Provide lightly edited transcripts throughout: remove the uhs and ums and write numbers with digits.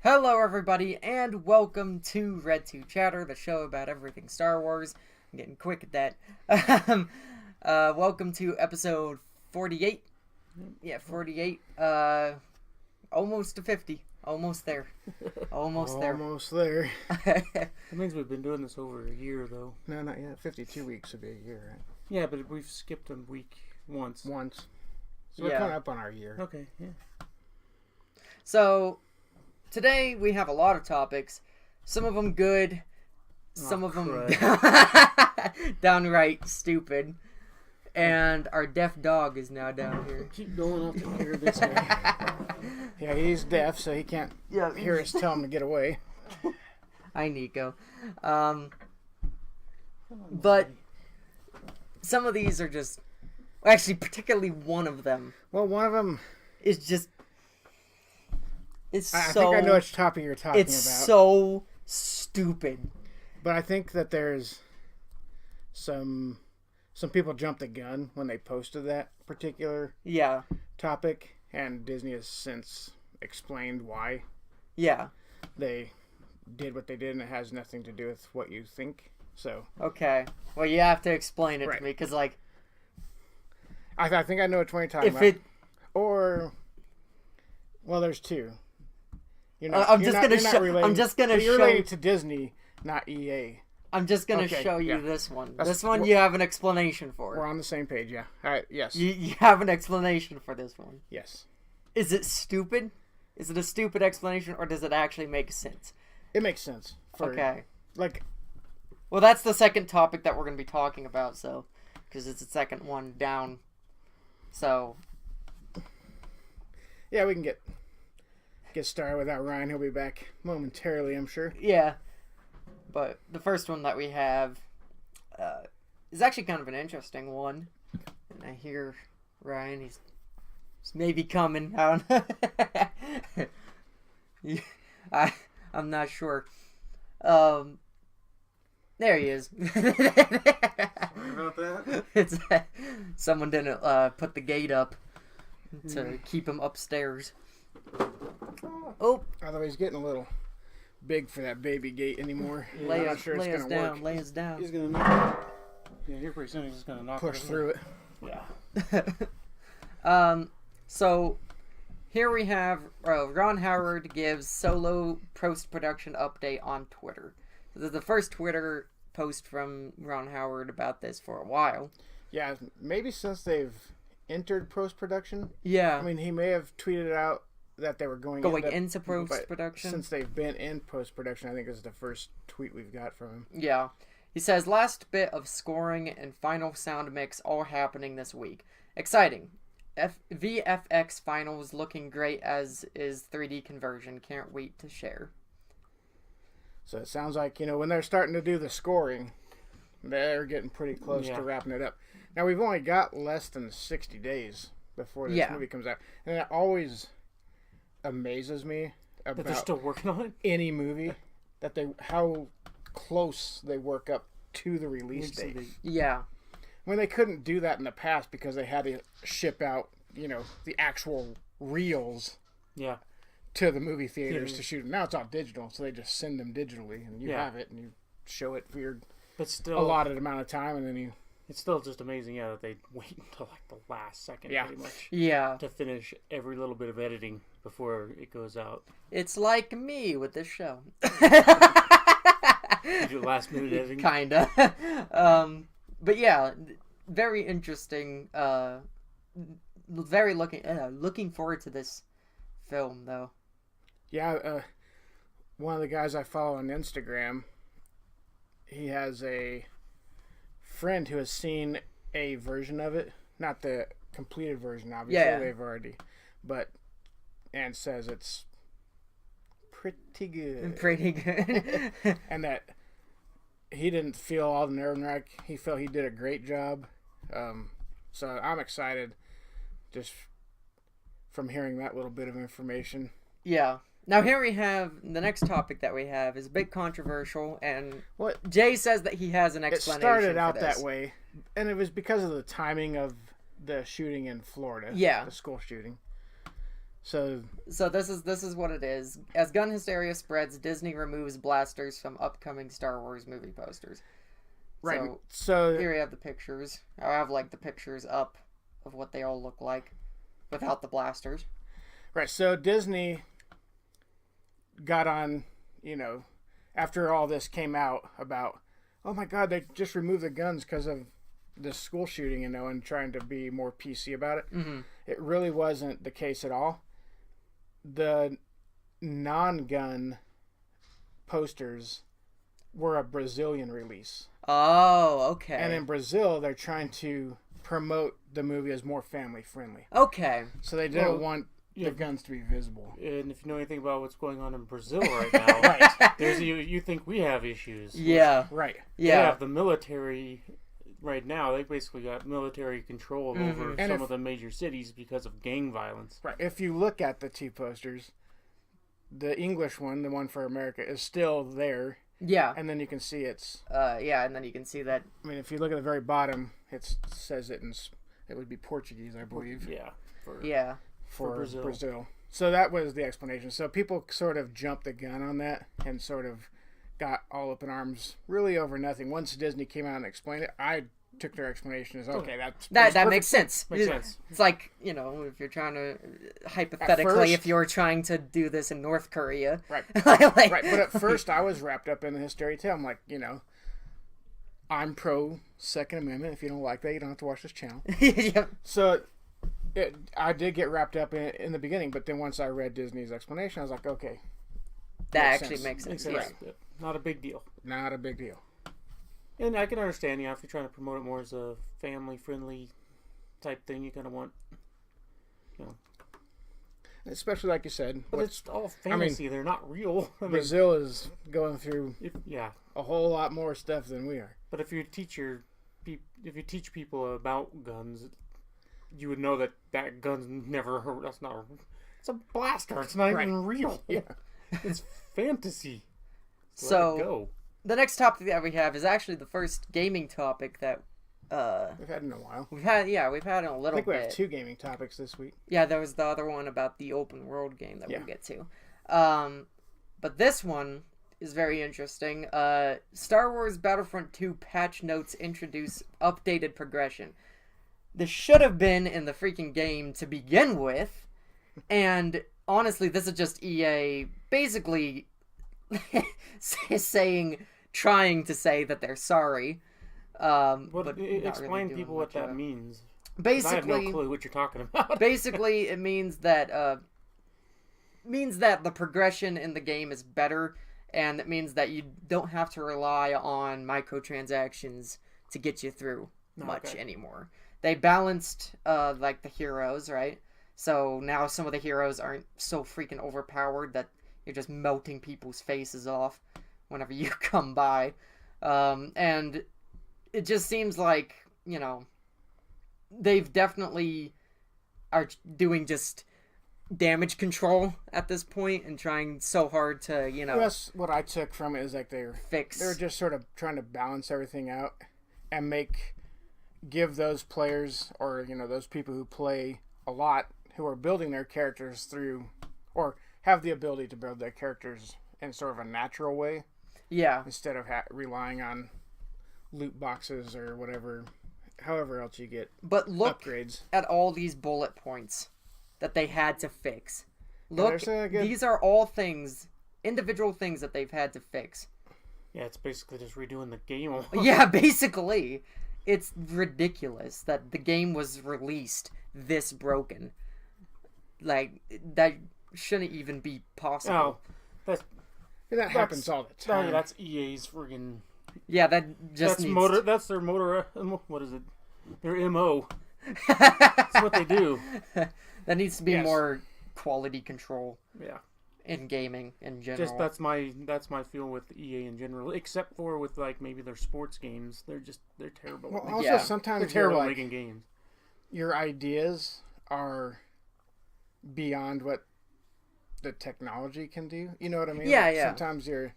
Hello, everybody, and welcome to Red 2 Chatter, the show about everything Star Wars. I'm getting quick at that. Welcome to episode 48. Yeah, 48. Almost to 50. Almost there. Almost there. Almost there. That means we've been doing this over a year, though. No, not yet. 52 weeks would be a year, right? Yeah, but we've skipped a week once. So we're coming up on our year. Okay, yeah. So, today we have a lot of topics. Some of them good. Some of them downright stupid. And our deaf dog is now down here. Keep going off the air this way. Yeah, he's deaf, so he can't hear us tell him to get away. Hi, Nico. But some of these are just... Actually, particularly one of them Well, one of them... is just... It's I so... think I know which topic you're talking It's about. so stupid. But I think that there's some people jumped the gun when they posted that particular Yeah. topic, and Disney has since explained why Yeah. they did what they did, and it has nothing to do with what you think. So Okay. Well, you have to explain it Right. to me, because, like, I think I know which one you're talking if about. it... Or, well, there's two. You're I'm just gonna show... I'm just gonna you're show... related to Disney, not EA. I'm just gonna Okay, show you yeah. this one. That's- This one we're- you have an explanation We're for. on the same page, yeah. All right, yes. You have an explanation for this one. Yes. Is it stupid? Is it a stupid explanation, or does it actually make sense? It makes sense. Okay. Like, Well, that's the second topic that we're going to be talking about, so... Because it's the second one down. So... yeah, we can get started without Ryan. He'll be back momentarily, I'm sure. Yeah. But the first one that we have is actually kind of an interesting one. And I hear Ryan, he's maybe coming. I don't know. I'm not sure. There he is. Sorry about that. It's someone didn't put the gate up to keep him upstairs. Oh, Although he's getting a little big for that baby gate anymore. lay I'm not us, sure it's lay us going to down, work. lay us down. He's gonna knock. Yeah, here pretty soon he's just gonna knock. Push it. through it. Yeah. So here we have Ron Howard gives solo post-production update on Twitter. This is the first Twitter post from Ron Howard about this for a while. Yeah, maybe since they've entered post-production. Yeah. I mean, he may have tweeted out that they were going into but post-production. Since they've been in post-production, I think this is the first tweet we've got from him. Yeah. He says, last bit of scoring and final sound mix all happening this week. Exciting. VFX finals looking great, as is 3D conversion. Can't wait to share. So it sounds like, when they're starting to do the scoring, they're getting pretty close Yeah. to wrapping it up. Now, we've only got less than 60 days before this Yeah. movie comes out. And it always amazes me But they're about still working on it. any movie that how close they work up to the release Needs to date. be- Yeah. When they couldn't do that in the past because they had to ship out, the actual reels Yeah. to the movie theaters Yeah. to shoot them. Now it's all digital, so they just send them digitally, and you Yeah. have it, and you show it for your But still, allotted amount of time, and then you... it's still just amazing, yeah, that they wait until like the last second, Yeah. pretty much, Yeah. to finish every little bit of editing before it goes out. It's like me with this show. You do last minute editing. Kinda. But yeah, very interesting. Very looking forward to this film, though. Yeah, one of the guys I follow on Instagram, he has a friend who has seen a version of it. Not the completed version, obviously. Yeah. They've already... And says it's pretty good. Pretty good. And that he didn't feel all the nerve wrack. He felt he did a great job. So I'm excited just from hearing that little bit of information. Yeah. Now here we have the next topic that we have is a bit controversial, and What Jay says that he has an it explanation. started for out this. that way, and it was because of the timing of the shooting in Florida. Yeah. The school shooting. So So this is what it is. As gun hysteria spreads, Disney removes blasters from upcoming Star Wars movie posters. right. So So here you have the pictures. I have like the pictures up of what they all look like without the blasters. right. So Disney got on, after all this came out about, oh my God, they just removed the guns because of this school shooting, and trying to be more PC about it. Mm-hmm. It really wasn't the case at all. The non-gun posters were a Brazilian release. Oh, okay. And in Brazil, they're trying to promote the movie as more family friendly. Okay. So they didn't want the guns to be visible. And if you know anything about what's going on in Brazil right now, there's you think we have issues. Yeah. Right. They Yeah. have the military right now. They basically got military control over And some of the major cities because of gang violence. Right. If you look at the two posters, the English one, the one for America, is still there. Yeah. And then you can see it's... Yeah, and then you can see that. I mean, if you look at the very bottom, it says it would be Portuguese, I believe. Yeah. Yeah. For Brazil. Brazil. So that was the explanation. So people sort of jumped the gun on that and sort of got all up in arms really over nothing. Once Disney came out and explained it, I took their explanation as, okay, That makes sense. Makes sense. It's like, if you're trying to, hypothetically, if first- you're trying to do this in North Korea. Right. Like, Right, but at first I was wrapped up in the hysteria too. I'm like, I'm pro Second Amendment. If you don't like that, you don't have to watch this channel. yeah. So I did get wrapped up in the beginning, but then once I read Disney's explanation, I was like, okay, That Makes actually sense. makes Makes sense. sense. Yeah. Not a big deal. not a big deal. And I can understand, if you're trying to promote it more as a family-friendly type thing, you kind of want... Especially like you said, But it's all fantasy. They're not real. I mean, Brazil is going through yeah. a whole lot more stuff than we are. But if you teach people about guns, you would know that gun's never hurt. That's not. It's a blaster. It's not even real. Yeah. It's fantasy. Let it So go. the next topic that we have is actually the first gaming topic that We've had in a while. we've had in a I little think we bit. have two gaming topics this week. Yeah, there was the other one about the open world game that Yeah. we'll get to. But this one is very interesting. Star Wars Battlefront 2 patch notes introduce updated progression. This should have been in the freaking game to begin with. And honestly, this is just EA basically trying to say that they're sorry. But not really Explain doing people what much of that it. means. 'Cause I have Basically, no clue what you're talking about. basically, it means that the progression in the game is better, and it means that you don't have to rely on microtransactions to get you through much anymore. They balanced like the heroes, right? So now some of the heroes aren't so freaking overpowered that you're just melting people's faces off whenever you come by, and it just seems like they've definitely are doing just damage control at this point and trying so hard to That's what I took from it, is like they're fix. just sort of trying to balance everything out and give those players, or those people who play a lot, who are building their characters through, or have the ability to build their characters in sort of a natural way, Yeah, instead of relying on loot boxes or whatever, however else you get but look upgrades. at all these bullet points that they had to fix. Look, there's a good- these are all individual things that they've had to fix. Yeah, it's basically just redoing the game. almost. Yeah, basically. It's ridiculous that the game was released this broken. Like, that shouldn't even be possible. Oh, that's That happens all the time. yeah, that's EA's friggin'. Yeah, that just That's needs That's their motor. What is it? Their MO. That's what they do. that needs to be Yes. more quality control Yeah. in gaming in general. Just that's my feel with EA in general. Except for with like maybe their sports games, they're terrible. Well, also Yeah. sometimes they're terrible you're at like, making games. your ideas are beyond what the technology can do. You know what I mean? Yeah, Like, yeah. Sometimes you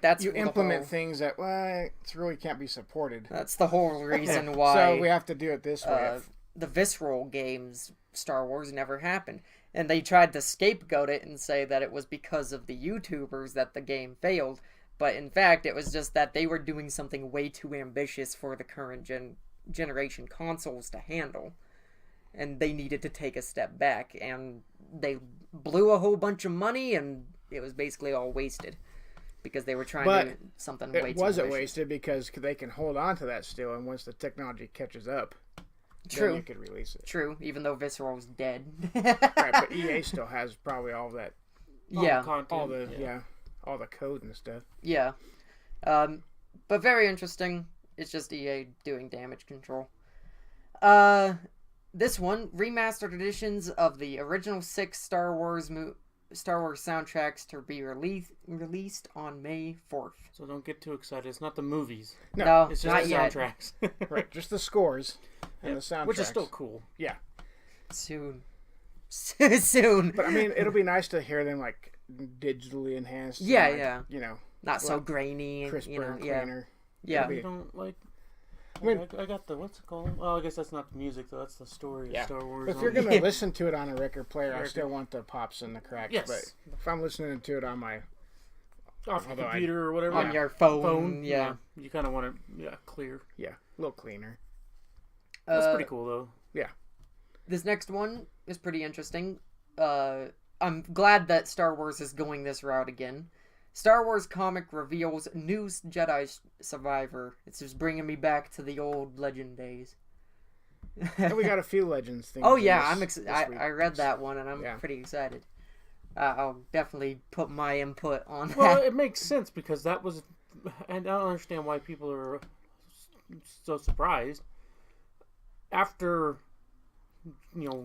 that's implement things that it really can't be supported. That's the whole reason why So we have to do it this way. the visceral games Star Wars never happened. And they tried to scapegoat it and say that it was because of the YouTubers that the game failed. But in fact, it was just that they were doing something way too ambitious for the current generation consoles to handle. And they needed to take a step back. And they blew a whole bunch of money, and it was basically all wasted. Because they were trying to do something way too ambitious. It wasn't wasted because they can hold on to that still, and once the technology catches up, True. then you could release it. True, even though Visceral's dead. Right, but EA still has probably all that, Yeah. all the code and stuff. Yeah. But very interesting. It's just EA doing damage control. This one, remastered editions of the original 6 Star Wars soundtracks to be released on May 4th. So don't get too excited. It's not the movies. No, It's not just the yet. soundtracks. Right, just the scores and the soundtracks. Which is still cool. Yeah. Soon. Soon. But I mean, it'll be nice to hear them like digitally enhanced. Yeah, and, like, yeah. You know, Not so grainy. crisper You know, and yeah. cleaner. Yeah. It'll I be- don't like. I mean- I got the what's it called? Well, I guess that's not the music though. That's the story Yeah. of Star Wars. If you're on- gonna listen to it on a record player, I Record. still want the pops and the cracks. Yes. But if I'm listening to it on my off the although I- computer or whatever On your phone. phone, Yeah. you kind of want it, clear. a little cleaner. That's Uh, pretty cool though. This next one is pretty interesting. I'm glad that Star Wars is going this route again. Star Wars comic reveals new Jedi survivor. It's just bringing me back to the old Legend days. And we got a few Legends things. Oh in yeah, this week. I read that one and I'm Yeah. pretty excited. I'll definitely put my input on that. Well, it makes sense because that was, and I don't understand why people are so surprised. After,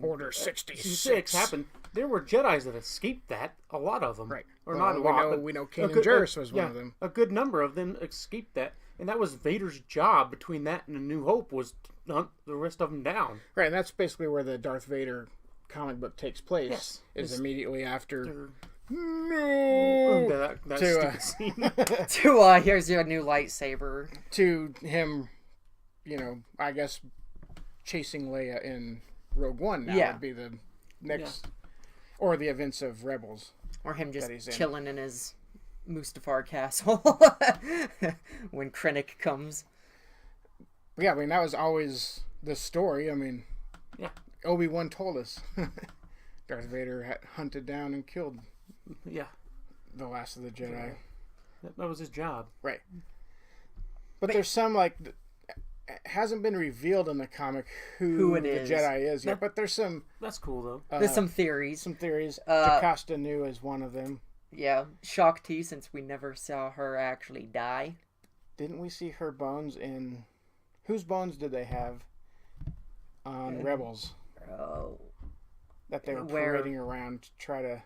Order 66 six happened, there were Jedi's that escaped that. A lot of them, Right. Or Well, not a we lot, know- but we know a Kanan good- Jarrus was one of yeah, them. A good number of them escaped that, and that was Vader's job. Between that and A New Hope, was to hunt the rest of them down. Right, and that's basically where the Darth Vader comic book takes place. Yes. Is It's- immediately after. They're- No. that To, stupid scene. To here's your new lightsaber. to him, I guess chasing Leia in Rogue One now Yeah. would be the next, or the events of Rebels. Or him That just he's in. chilling in his Mustafar castle when Krennic comes. But yeah, I mean that was always the story. I mean, Yeah. Obi-Wan told us Darth Vader had hunted down and killed Yeah, the last of the Jedi. that was his job. Right. But there's some it hasn't been revealed in the comic who it the is. Jedi is yet, That- but there's some That's cool though. There's some theories. some theories. Uh, Jocasta Nu is one of them. Yeah, Shakti, since we never saw her actually die. Didn't we see her bones in? Whose bones did they have on Rebels Oh, that they were Where? parading around to try to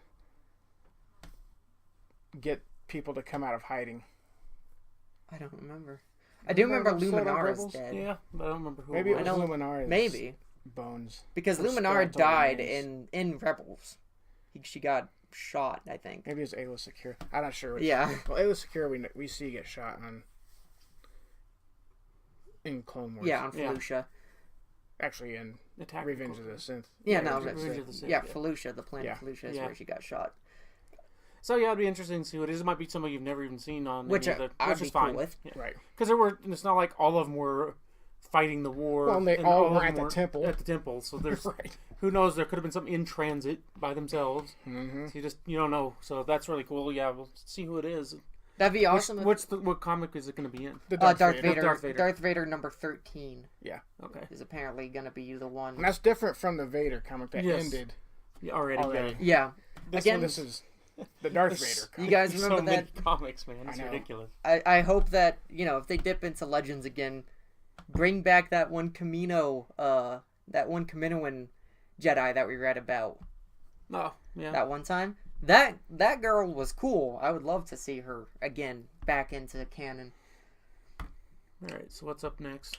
get people to come out of hiding? I don't remember. I do remember Remember episode on Luminara's Rebels? dead. Yeah, but I don't remember who. Maybe it it was. was don't- Luminara's Maybe. bones. Because Her Luminara skeletal died remains. in Rebels. She got shot, I think. Maybe it's Ayla Secure. I'm not sure. Which, Yeah. Well, Ayla Secure we see get shot in Clone Wars. Yeah, on Yeah. Felucia. Actually, in Attack Revenge of the Sith. Yeah, no, Revenge of the Revenge Sith. of the Sith, yeah, yeah. Felucia, the planet Yeah. Felucia is Yeah. where she got shot. So yeah, it'd be interesting to see what it is. It might be something you've never even seen on Which any of the, I'd which be is cool fine. with. Right. Because it's not like all of them were fighting the war. Well, and they and all of were them at the temple. At the temple, so there's Right. who knows? There could have been some in transit by themselves. Mm-hmm. So you don't know. So that's really cool. Yeah, we'll see who it is. That'd be awesome. if- What comic is it going to be in? The Darth Darth Vader. Vader. Darth Vader. Darth Vader number 13 Okay. is apparently going to be the one. And that's different from the Vader comic that Yes. ended. Yeah, already. Already. Yeah. Again, This is the Darth This- Vader you comic. guys So remember many that? comics, man. It's I know. ridiculous. I hope that, if they dip into Legends again, bring back that one Caminoan Jedi that we read about Oh, yeah. that one time. That girl was cool. I would love to see her again back into canon. All right. So what's up next?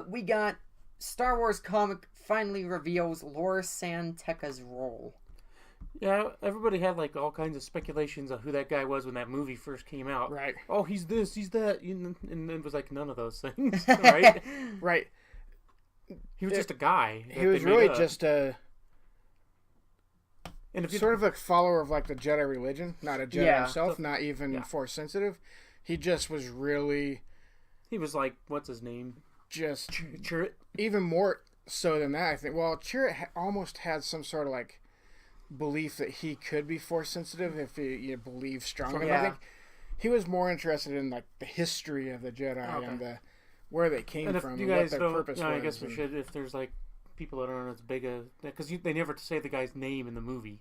We got Star Wars comic finally reveals Laura San Tekka's role. Yeah, everybody had like all kinds of speculations of who that guy was when that movie first came out. Right. Oh, he's this, he's that, and it was like none of those things, right? Right. He was just a guy. He was really just a And if you sort of a follower of like the Jedi religion, not a Jedi Yeah. himself, not even Yeah. Force sensitive. He just was really he was like, what's his name? just Chirrut? even more so than that. I think. Well, Chirrut almost had some sort of like belief that he could be Force sensitive if he believed strongly. Yeah. I think he was more interested in like the history of the Jedi Okay. and the where they came And if from you and what guys their don't, purpose was. I guess we and- should. If there's like people that aren't as big a, because they never say the guy's name in the movie.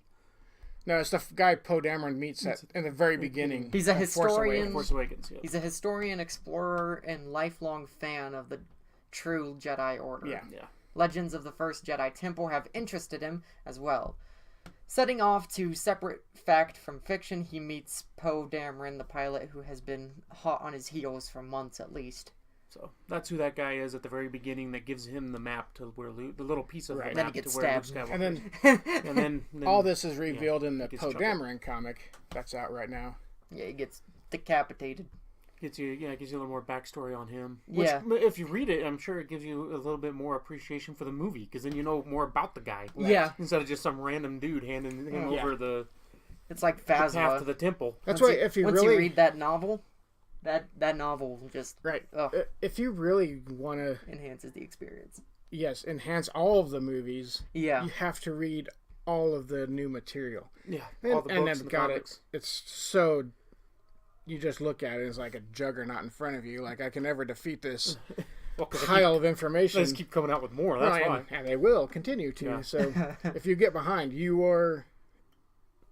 No, it's the guy Poe Dameron meets at in the very beginning. He's a of Force historian. Awakens. Force Awakens. Yeah. He's a historian, explorer, and lifelong fan of the true Jedi Order. Yeah. Yeah. Legends of the First Jedi Temple have interested him as well. Setting off to separate fact from fiction, he meets Poe Dameron, the pilot who has been hot on his heels for months at least. So that's who that guy is at the very beginning. That gives him the map to where Luke, the little piece of Right. the Then map he to gets where Luke stabbed. Skywalker. And then and then all this is revealed in the gets Poe chuckled. Dameron comic that's out right now. Yeah, he gets decapitated. gives you a little more backstory on him. Which, Yeah. if you read it, I'm sure it gives you a little bit more appreciation for the movie because then you know more about the guy. Yeah, Instead of just some random dude handing him Yeah. over the it's like path to Phasma. the temple. That's Once why if you once really you read that novel, that novel just right, ugh, if you really want to enhances the experience. enhance all of the movies, Yeah, you have to read all of the new material. Yeah, And, all the and books then and the got comics. it's so you just look at it as like a juggernaut in front of you. Like I can never defeat this Well, 'cause pile of they information. just keep coming out with more. That's Well, why. and they will continue to. Yeah. So if you get behind, you are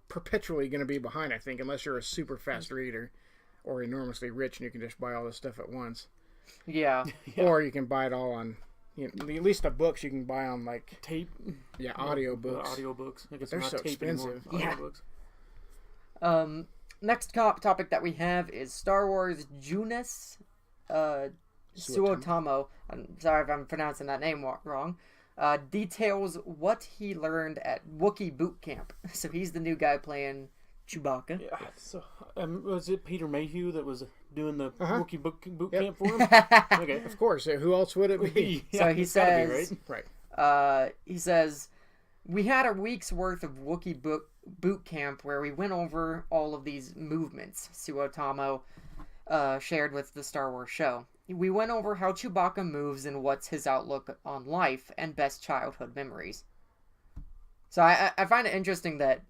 perpetually going to be behind. I think, unless you're a super fast reader or enormously rich and you can just buy all this stuff at once, yeah, Yeah. or you can buy it all on. At least the books you can buy on like Tape, audio books. audiobooks. I guess They're not so tape anymore. expensive. Yeah. Audiobooks. Next topic that we have is Star Wars Junus Suotamo. I'm sorry if I'm pronouncing that name wrong. Details what he learned at Wookiee boot camp. So he's the new guy playing Chewbacca. Yeah. So, was it Peter Mayhew that was doing the Uh-huh. Wookiee boot Yep. camp for him? Okay. Of course, who else would it be? Yeah, So he it's gotta be, says- right? Right. He says, we had a week's worth of Wookiee boot camp where we went over all of these movements, Suotamo shared with the Star Wars show. We went over how Chewbacca moves and what's his outlook on life and best childhood memories. So I find it interesting that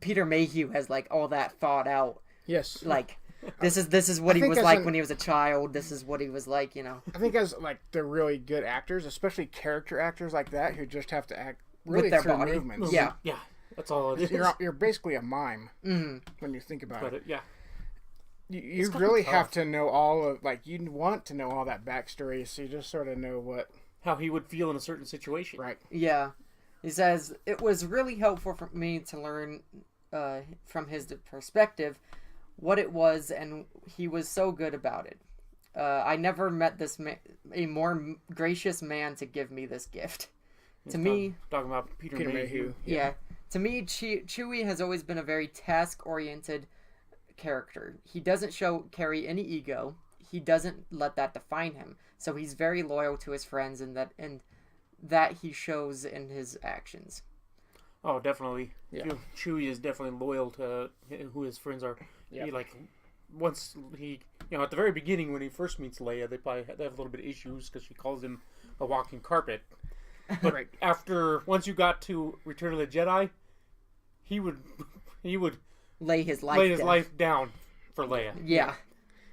Peter Mayhew has like all that thought out. Yes. Like this is what I he think was as like an- when he was a child. This is what he was like, you know. I think as like the really good actors, especially character actors like that, who just have to act really their through body. movements. Yeah. Yeah. That's all it is. You're basically a mime Mhm. when you think about But it. yeah. You gotta be really tough. have to know all of like you want to know all that backstory, so you just sort of know what. How he would feel in a certain situation. Right. Yeah. He says, it was really helpful for me to learn from his perspective what it was, and he was so good about it. I never met a more gracious man to give me this gift. To me, Talking about Peter, Peter Mayhew. Mayhew. yeah. To me, Chewie has always been a very task-oriented character. He doesn't carry any ego. He doesn't let that define him. So he's very loyal to his friends, and that he shows in his actions. Oh, definitely. Yeah. Chewie is definitely loyal to who his friends are. Yeah. He once he at the very beginning when he first meets Leia, they have a little bit of issues because she calls him a walking carpet. But Right. once you got to Return of the Jedi, he would Lay his life lay his down. life down for Leia. Yeah.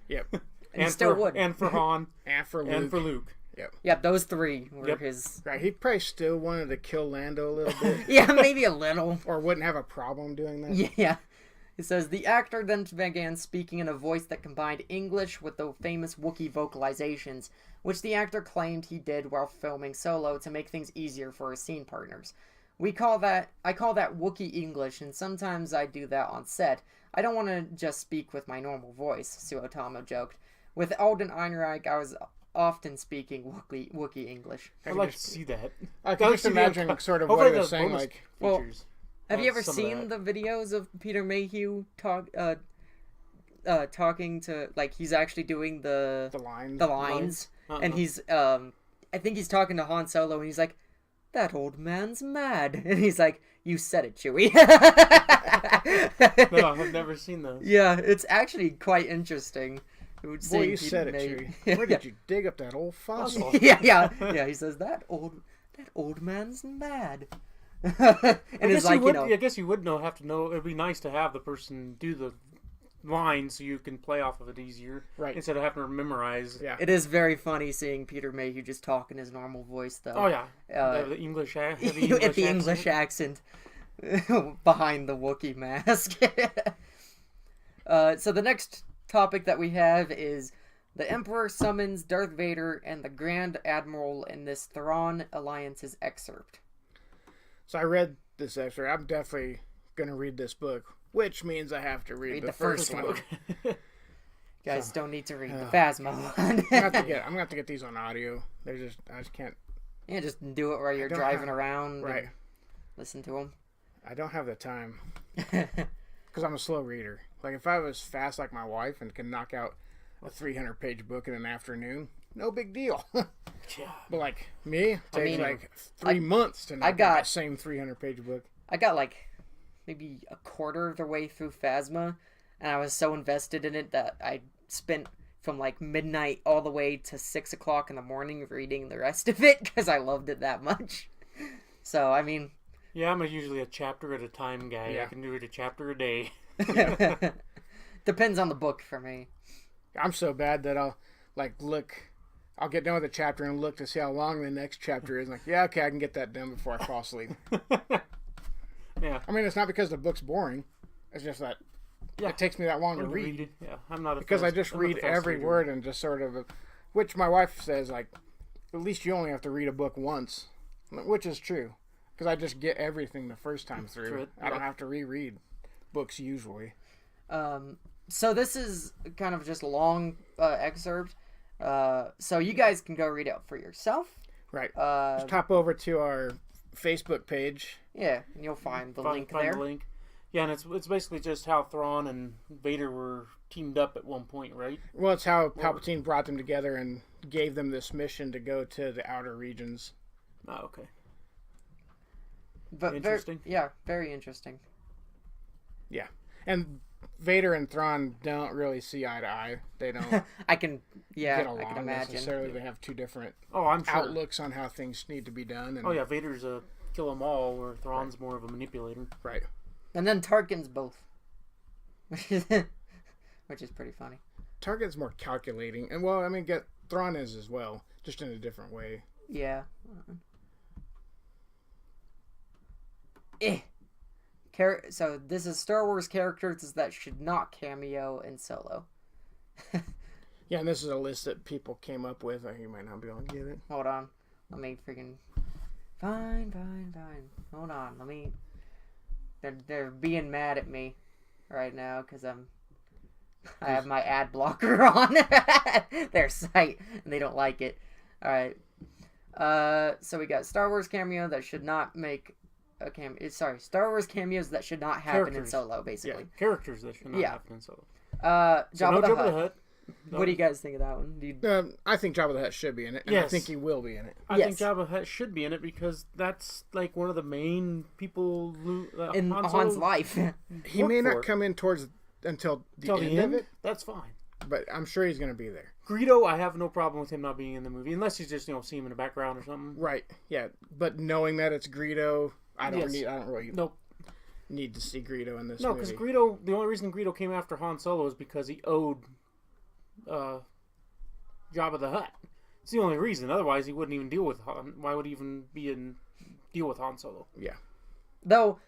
Yep. And he still for, would. and for Han And for Luke. and for Luke. Yeah, those three were Yep. his. Right. He probably still wanted to kill Lando a little bit, Yeah, maybe a little. or wouldn't have a problem doing that. Yeah. It says the actor then began speaking in a voice that combined English with the famous Wookiee vocalizations, which the actor claimed he did while filming Solo to make things easier for his scene partners. I call that Wookiee English, and sometimes I do that on set. I don't want to just speak with my normal voice, Suotamo joked. With Alden Ehrenreich, I was often speaking Wookiee English. I'd like to see that. I can just imagine sort of what he was saying. Like, Well, features. Have you ever some of seen that. the videos of Peter Mayhew talking to, like, he's actually doing the the line. lines, Uh-uh. and he's I think he's talking to Han Solo, and he's like, that old man's mad. And he's like, you said it, Chewie. No, I've never seen those. Yeah, it's actually quite interesting. Boy, Seeing you said it, Peter May- Chewie. Where did you dig up that old fossil? Yeah. He says that old man's mad. And it's like, I guess you would have to know. It'd be nice to have the person do the line so you can play off of it easier, Right. instead of having to memorize. Yeah. it is very funny seeing Peter Mayhew just talk in his normal voice, though. Oh yeah, Uh, the English, heavy With the English English accent behind the Wookiee mask. So the next topic that we have is the Emperor summons Darth Vader and the Grand Admiral in this Thrawn Alliance's excerpt. So I read this excerpt. I'm definitely going to read this book, which means I have to read the first one. You guys don't need to read the Phasma one. I'm going to have to get these on audio. I just can't. Yeah, just do it while you're don't driving have- around. Right. And listen to them. I don't have the time because I'm a slow reader. Like if I was fast like my wife and could knock out a 300-page book in an afternoon, no big deal. Yeah. But like me, it takes mean, like 3 months to knock out got- the same 300-page book. I got like maybe a quarter of the way through Phasma, and I was so invested in it that I spent from like midnight all the way to 6 o'clock in the morning reading the rest of it because I loved it that much. So, I mean, Yeah, I'm usually a chapter at a time guy. Yeah. I can do it a chapter a day. depends on the book for me. I'm so bad that I'll like look. I'll get done with a chapter and look to see how long the next chapter is. Like, yeah, okay, I can get that done before I fall asleep. Yeah. I mean, it's not because the book's boring. It's just that Yeah. it takes me that long to I'm read. Yeah, I'm not a Because I fast- just I'm not a read fast every reader. word and just sort of, which my wife says, like, at least you only have to read a book once, which is true. Because I just get everything the first time through. True. I don't have to reread books usually. So this is kind of just a long excerpt. So you guys can go read it for yourself. Right. Uh, Just hop over to our Facebook page. yeah, and you'll find the link Find there. the link. Yeah, and it's basically just how Thrawn and Vader were teamed up at one point, right? Well, it's how Palpatine brought them together and gave them this mission to go to the outer regions. Oh, okay. But Interesting. very interesting. Yeah. And Vader and Thrawn don't really see eye to eye. They don't I can get along I can imagine. necessarily. They have two different Oh, I'm sure. outlooks on how things need to be done. And, Oh yeah, Vader's a kill 'em all, where Thrawn's more of a manipulator. Right. And then Tarkin's both. Which is pretty funny. Tarkin's more calculating. And, well, I mean, Thrawn is as well, just in a different way. Yeah. So this is Star Wars characters that should not cameo in Solo. Yeah, and this is a list that people came up with. You might not be able to get it. Hold on. Let me freaking... Fine. Hold on. Let me... They're being mad at me right now because I have my ad blocker on their site and they don't like it. Alright. So we got Star Wars cameo that should not make a cameo. Sorry, Star Wars cameos that should not happen in Characters. Solo, basically. Characters that should not Yeah. happen in Solo. Jabba So no the Jabba Hutt. the Hutt. No. What do you guys think of that one? Do you... I think Jabba the Hutt should be in it. And I Yes. think he will be in it. I Yes. think Jabba the Hutt should be in it because that's like one of the main people in Han Han's Solo life? He Look may for not it. come in towards until the till end, the of end. it, That's fine. but I'm sure he's going to be there. Greedo, I have no problem with him not being in the movie unless you just see him in the background or something. Right. Yeah. But knowing that it's Greedo, I don't Yes. really Nope. need to see Greedo in this No, because movie. Greedo, the only reason Greedo came after Han Solo is because he owed Jabba the Hutt. It's the only reason. Otherwise, he wouldn't even deal with Han. Why would he even deal with Han Solo? Yeah. Though,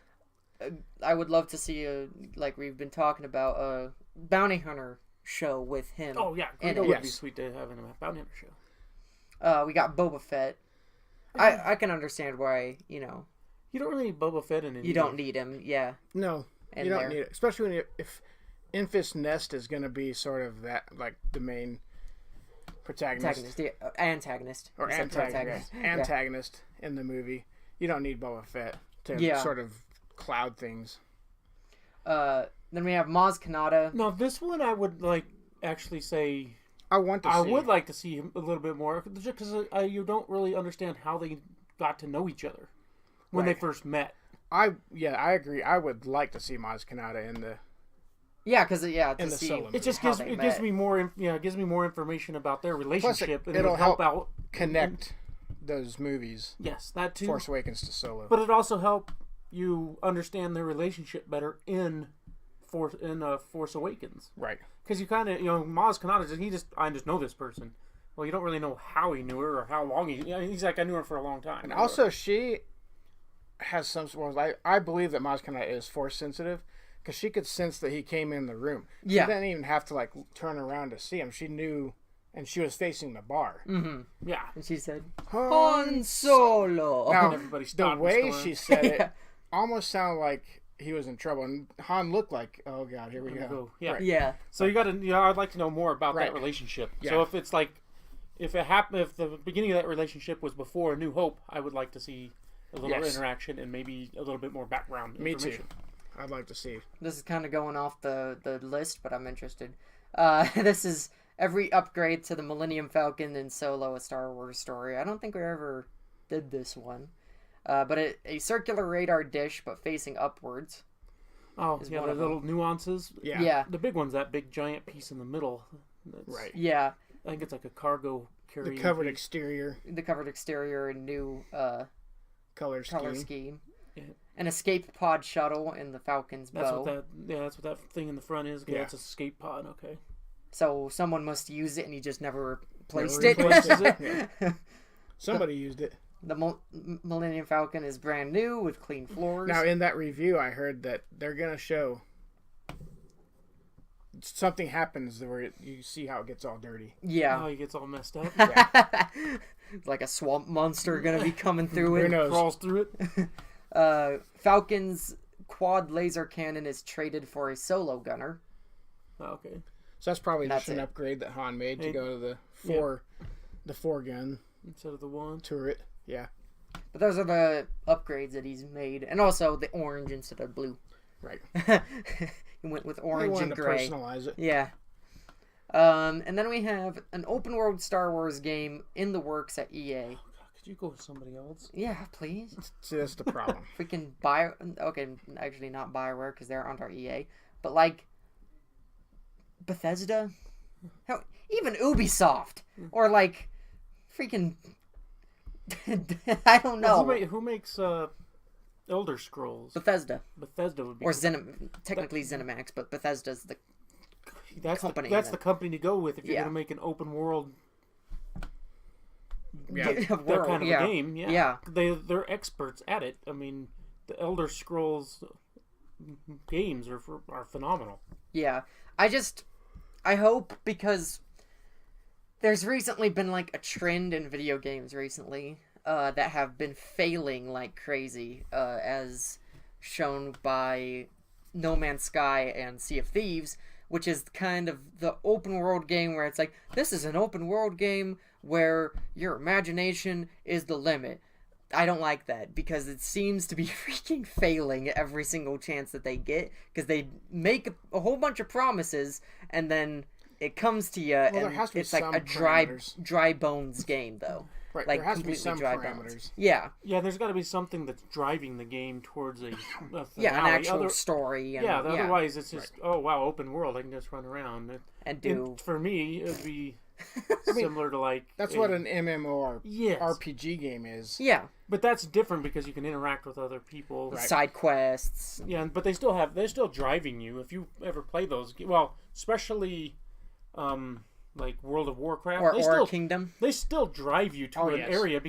I would love to see like we've been talking about, a bounty hunter show with him. Oh yeah, And Greedo would be yes. sweet to have in a bounty hunter show. We got Boba Fett. I can understand why, You don't really need Boba Fett in it. you don't need him. Yeah. No, in you don't there. need it. Especially if Enfys Nest is going to be sort of that, like, the main protagonist. Antagonist. Or You said antagonist. protagonist. Antagonist in the movie. You don't need Boba Fett to Yeah. sort of cloud things. Then we have Maz Kanata. Now this one, I would actually say I want to see. I would like to see him a little bit more, just because you don't really understand how they got to know each other when they Right. first met. I agree. I would like to see Maz Kanata in the Yeah, because to In the see solo It just how gives they it gives met. me more it gives me more information about their relationship, and it'll it'll help help out. connect those movies, Yes, that too. Force Awakens to Solo. But it also help you understand their relationship better in Force Awakens, Right. because you kind of Maz Kanata I just know this person. Well, you don't really know how he knew her or how long he's like I knew her for a long time. And also, she has some. Well, I believe that Maz Kanata is Force sensitive because she could sense that he came in the room. Yeah. She didn't even have to like turn around to see him. She knew, and she was facing the bar. yeah, And she said, Han Han Solo. Now, And everybody the stopped way and stormed. she said it Yeah. almost sounded like he was in trouble, and Han looked like, oh god, here we go. Yeah. Right. Yeah. So you got to I'd like to know more about Right. that relationship. Yeah. So if it's like if the beginning of that relationship was before A New Hope, I would like to see a little Yes. interaction and maybe a little bit more background Me too. information. I'd like to see. This is kind of going off the list, but I'm interested. This is every upgrade to the Millennium Falcon in Solo, a Star Wars story. I don't think we ever did this one. But a circular radar dish, but facing upwards. Oh, Is yeah, one the of little nuances. Yeah. Yeah. The big one's that big giant piece in the middle. That's, Right. Yeah. I think it's like a cargo The carrying covered piece. exterior The covered exterior and new color scheme. color scheme. Yeah. An escape pod shuttle in the Falcon's That's bow. that's what that thing in the front is. Okay, Yeah. that's a escape pod. Okay. So someone must use it, and he just never replaced Never replaces it. it? Somebody used it. The Millennium Falcon is brand new with clean floors. Now, in that review, I heard that they're gonna show something happens where you see how it gets all dirty. yeah. Oh, he gets all messed up. It's like a swamp monster gonna be coming through Who it. knows? Crawls through it. Falcon's quad laser cannon is traded for a solo gunner. Oh, okay. So that's probably That's just an it. upgrade that Han made to Hey, go to the four gun Instead of the one. turret. Yeah. But those are the upgrades that he's made, and also the orange instead of blue. Right. He went with They orange wanted and to gray. personalize it. Yeah. And then we have an open world Star Wars game in the works at EA. Could you go with somebody else? Yeah, please. See, that's the problem. Freaking okay, actually not Bioware because they're under EA, but like Bethesda, hell, even Ubisoft or like freaking I don't know. Who makes Elder Scrolls? Bethesda Bethesda would be. or technically ZeniMax, but Bethesda's the that's company that's that- the company to go with if you're Yeah. going to make an open world Yeah. world, that kind of yeah. a game. Yeah. Yeah. They're experts at it. I mean, the Elder Scrolls games are phenomenal. Yeah, I hope because there's recently been like a trend in video games recently that have been failing like crazy, as shown by No Man's Sky and Sea of Thieves, which is kind of the open world game where it's like, this is an open world game where your imagination is the limit. I don't like that because it seems to be freaking failing every single chance that they get because they make a whole bunch of promises and then it comes to you there and has to be it's like some a parameters. dry bones game though. Right. Like there has to be completely some dry parameters. bones. Yeah, Yeah, there's got to be something that's driving the game towards a yeah, an finale. actual story. And, Yeah, otherwise it's just oh wow, open world. I can just run around. and do And for me, it would be similar to like That's a- what an MMORPG yes, game is. yeah but that's different because you can interact with other people. Right. side quests. Yeah, but they're still driving you. If you ever play those, well, especially like World of Warcraft, Or Kingdom. they still drive you to Oh, an yes. area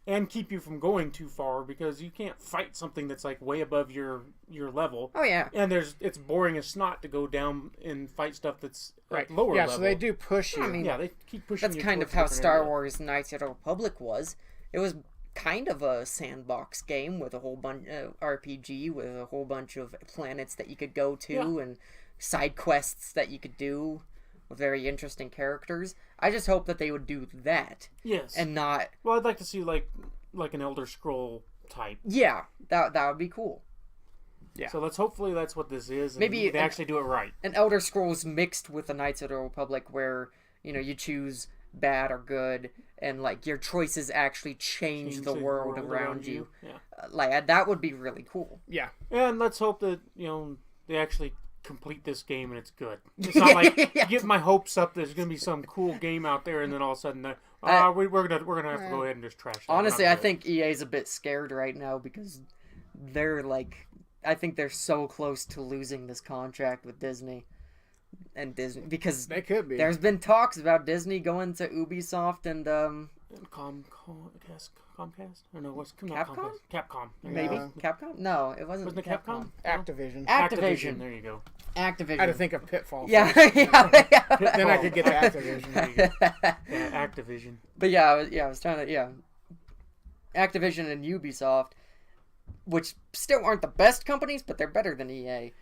and keep you from going too far because you can't fight something that's like way above your level. Oh yeah, And it's boring as snot to go down and fight stuff that's Right. at lower yeah, level. so they do push you. I mean, Yeah, they keep pushing. that's you kind of towards how different Star areas. Wars Knights of the Republic was. It was kind of a sandbox game with a whole bunch RPG with a whole bunch of planets that you could go to Yeah. and side quests that you could do with very interesting characters. I just hope that they would do that Yes. and not well, I'd like to see like an Elder Scroll type. yeah, that would be cool. Yeah. So hopefully that's what this is. And Maybe they actually do it right. An Elder Scrolls mixed with the Knights of the Republic where, you know, you choose bad or good, and like your choices actually change the world around you. Yeah. Like that would be really cool. Yeah. And let's hope that they actually complete this game and it's good. It's not like get my hopes up. There's gonna be some cool game out there, and then all of a sudden, we're gonna have to go ahead and just trash it. Honestly, I think EA's a bit scared right now because they're like, I think they're so close to losing this contract with Disney. And Disney, because They could be. there's been talks about Disney going to Ubisoft and Comcast. I don't know what's Capcom? Capcom. maybe No. Capcom. No, it wasn't. Wasn't it Capcom? Activision. Activision. There you go. I had to Activision. think of Pitfall. Yeah, first. yeah. Then I could get to Activision. There you go. Yeah, Activision. But yeah, I was trying to Activision and Ubisoft, which still aren't the best companies, but they're better than EA.